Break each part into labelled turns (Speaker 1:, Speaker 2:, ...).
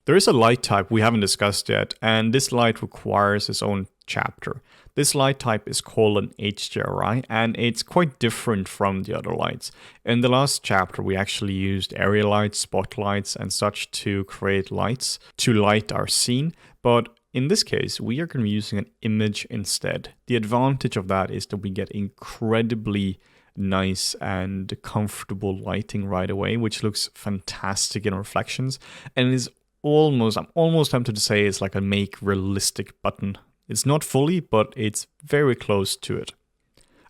Speaker 1: There is a light type we haven't discussed yet, and this light requires its own chapter. This light type is called an HDRI, and it's quite different from the other lights. In the last chapter, we actually used area lights, spotlights, and such to create lights to light our scene, but in this case, we are going to be using an image instead. The advantage of that is that we get incredibly nice and comfortable lighting right away, which looks fantastic in reflections, and is I'm almost tempted to say it's like a make realistic button. It's not fully, but it's very close to it.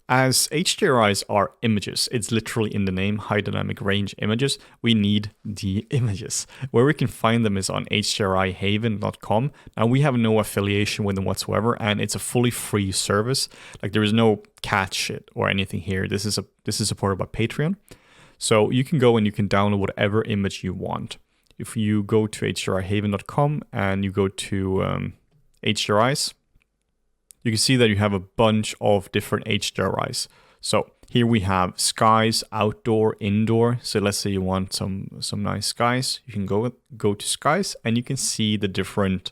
Speaker 1: As HDRIs are images, it's literally in the name, high dynamic range images, we need the images. Where we can find them is on hdrihaven.com. Now we have no affiliation with them whatsoever, and it's a fully free service. Like there is no cat shit or anything here. This is supported by Patreon. So you can go and you can download whatever image you want. If you go to hdrihaven.com and you go to HDRIs, you can see that you have a bunch of different HDRIs. So here we have skies, outdoor, indoor. So let's say you want some nice skies. You can go to skies and you can see the different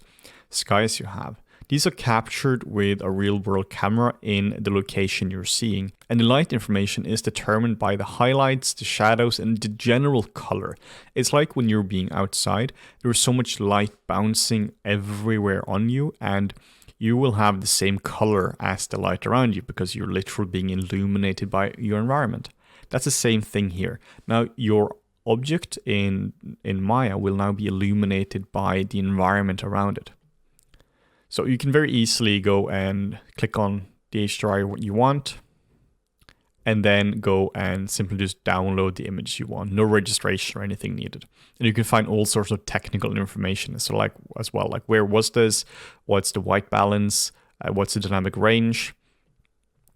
Speaker 1: skies you have. These are captured with a real-world camera in the location you're seeing. And the light information is determined by the highlights, the shadows, and the general color. It's like when you're being outside, there's so much light bouncing everywhere on you, and you will have the same color as the light around you because you're literally being illuminated by your environment. That's the same thing here. Now, your object in Maya will now be illuminated by the environment around it. So you can very easily go and click on the HDRI you want, and then go and simply just download the image you want. No registration or anything needed. And you can find all sorts of technical information. So like where was this? What's the white balance? What's the dynamic range?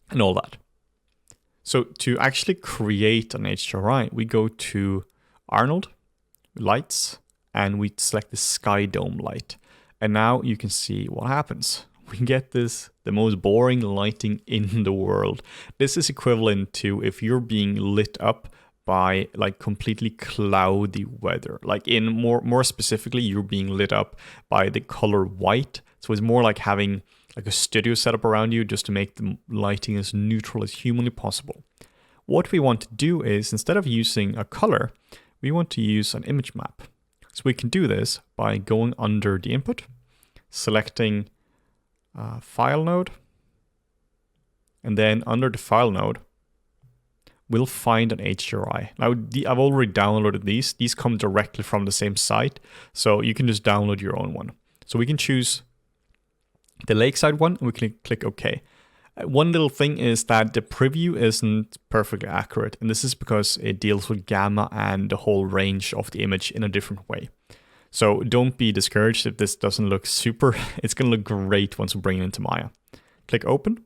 Speaker 1: And all that. So to actually create an HDRI, we go to Arnold, Lights, and we select the Sky Dome light. And now you can see what happens. We get the most boring lighting in the world. This is equivalent to if you're being lit up by like completely cloudy weather. Like in more specifically, you're being lit up by the color white. So it's more like having like a studio setup around you just to make the lighting as neutral as humanly possible. What we want to do is, instead of using a color, we want to use an image map. So we can do this by going under the input, selecting file node, and then under the file node, we'll find an HDRI. Now, I've already downloaded these. These come directly from the same site, so you can just download your own one. So we can choose the Lakeside one, and we can click OK. One little thing is that the preview isn't perfectly accurate, and this is because it deals with gamma and the whole range of the image in a different way. So don't be discouraged if this doesn't look super. It's going to look great once we bring it into Maya. Click Open.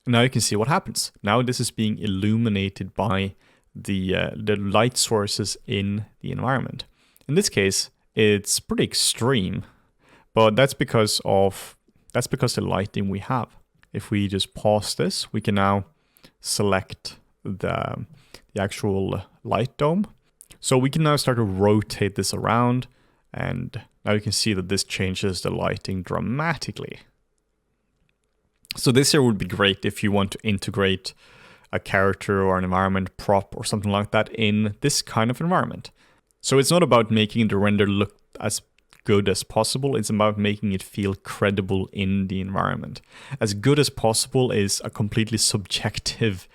Speaker 1: And now you can see what happens. Now this is being illuminated by the light sources in the environment. In this case, it's pretty extreme, but that's because the lighting we have. If we just pause this, we can now select the actual light dome. So we can now start to rotate this around, and now you can see that this changes the lighting dramatically. So this here would be great if you want to integrate a character or an environment prop or something like that in this kind of environment. So it's not about making the render look as good as possible, it's about making it feel credible in the environment. As good as possible is a completely subjective,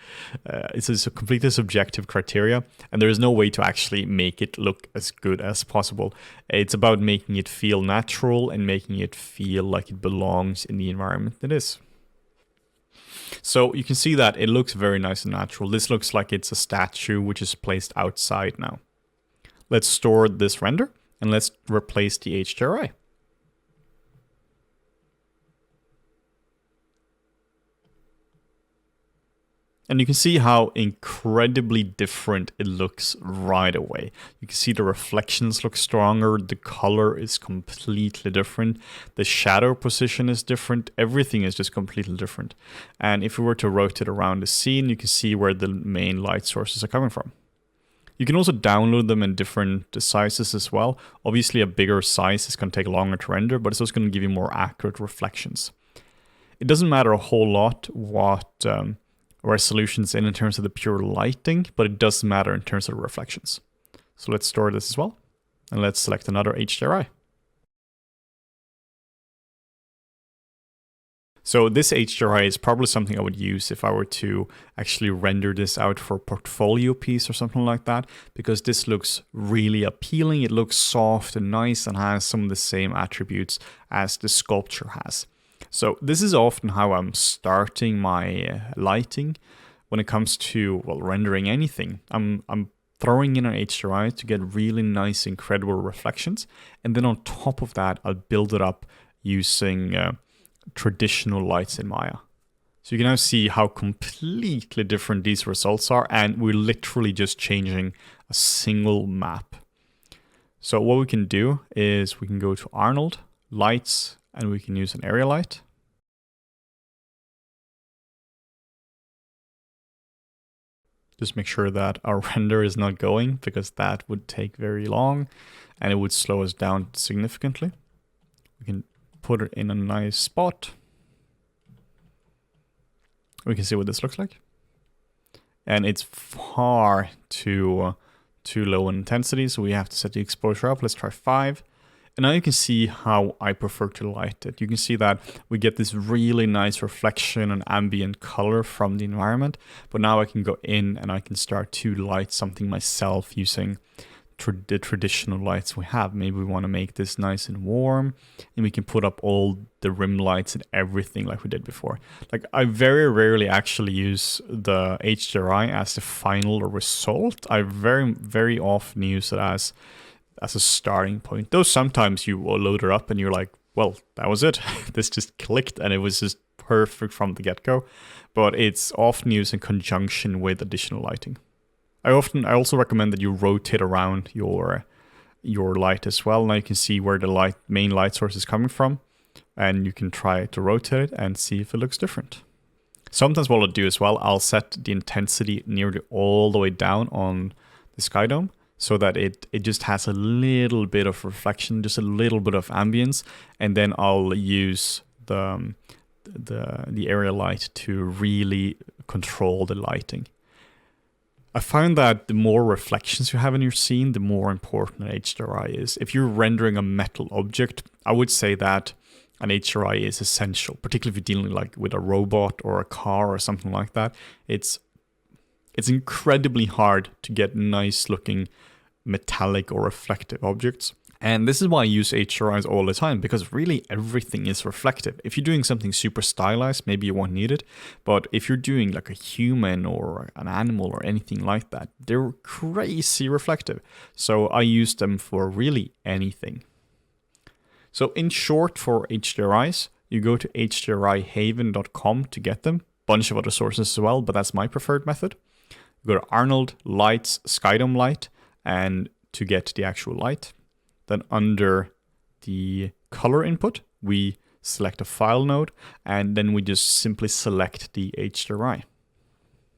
Speaker 1: it's a completely subjective criteria, and there is no way to actually make it look as good as possible. It's about making it feel natural and making it feel like it belongs in the environment it is. So you can see that it looks very nice and natural. This looks like it's a statue which is placed outside now. Let's store this render. And let's replace the HDRI. And you can see how incredibly different it looks right away. You can see the reflections look stronger, the color is completely different, the shadow position is different, everything is just completely different. And if we were to rotate around the scene, you can see where the main light sources are coming from. You can also download them in different sizes as well. Obviously, a bigger size is going to take longer to render, but it's also going to give you more accurate reflections. It doesn't matter a whole lot what resolution's in terms of the pure lighting, but it does matter in terms of the reflections. So let's store this as well, and let's select another HDRI. So this HDRI is probably something I would use if I were to actually render this out for a portfolio piece or something like that, because this looks really appealing. It looks soft and nice and has some of the same attributes as the sculpture has. So this is often how I'm starting my lighting when it comes to, well, rendering anything. I'm throwing in an HDRI to get really nice, incredible reflections. And then on top of that, I'll build it up using traditional lights in Maya. So you can now see how completely different these results are, and we're literally just changing a single map. So what we can do is we can go to Arnold, Lights, and we can use an area light. Just make sure that our render is not going, because that would take very long and it would slow us down significantly. We can put it in a nice spot. We can see what this looks like. And it's far too low in intensity, so we have to set the exposure up. Let's try 5. And now you can see how I prefer to light it. You can see that we get this really nice reflection and ambient color from the environment. But now I can go in and I can start to light something myself using the traditional lights we have. Maybe we want to make this nice and warm, and we can put up all the rim lights and everything like we did before. Like, I very rarely actually use the HDRI as the final result. I very often use it as a starting point. Though sometimes you will load it up and you're like, well, that was it. This just clicked and it was just perfect from the get-go. But it's often used in conjunction with additional lighting. I also recommend that you rotate around your light as well. Now you can see where the main light source is coming from, and you can try to rotate it and see if it looks different. Sometimes what I'll do as well, I'll set the intensity nearly all the way down on the sky dome, so that it just has a little bit of reflection, just a little bit of ambience, and then I'll use the area light to really control the lighting. I found that the more reflections you have in your scene, the more important an HDRI is. If you're rendering a metal object, I would say that an HDRI is essential, particularly if you're dealing like with a robot or a car or something like that. It's incredibly hard to get nice looking metallic or reflective objects. And this is why I use HDRIs all the time, because really everything is reflective. If you're doing something super stylized, maybe you won't need it. But if you're doing like a human or an animal or anything like that, they're crazy reflective. So I use them for really anything. So in short, for HDRIs, you go to hdrihaven.com to get them. Bunch of other sources as well, but that's my preferred method. You go to Arnold, Lights, Skydome Light, and to get the actual light. Then under the color input, we select a file node, and then we just simply select the HDRI.